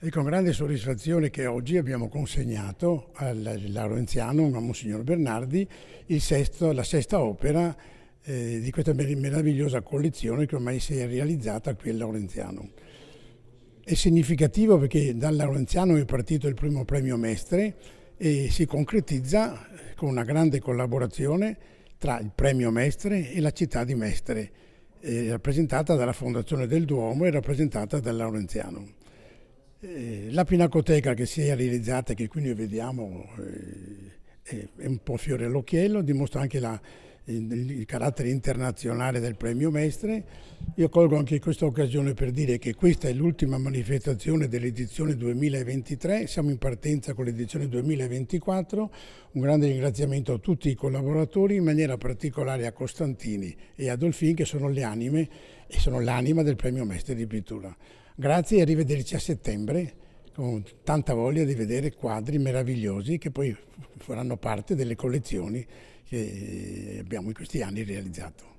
È con grande soddisfazione che oggi abbiamo consegnato al Laurenziano, a Monsignor Bernardi, la sesta opera di questa meravigliosa collezione che ormai si è realizzata qui al Laurenziano. È significativo perché dal Laurenziano è partito il primo premio Mestre e si concretizza con una grande collaborazione tra il premio Mestre e la città di Mestre, rappresentata dalla Fondazione del Duomo e rappresentata dal Laurenziano. La pinacoteca che si è realizzata, che qui noi vediamo, è un po' fiore all'occhiello, dimostra anche il carattere internazionale del premio Mestre. Io colgo anche questa occasione per dire che questa è l'ultima manifestazione dell'edizione 2023, siamo in partenza con l'edizione 2024. Un grande ringraziamento a tutti i collaboratori, in maniera particolare a Costantini e a Dolfin, che sono le anime e sono l'anima del premio Mestre di pittura. Grazie e arrivederci a settembre, con tanta voglia di vedere quadri meravigliosi che poi faranno parte delle collezioni che abbiamo in questi anni realizzato.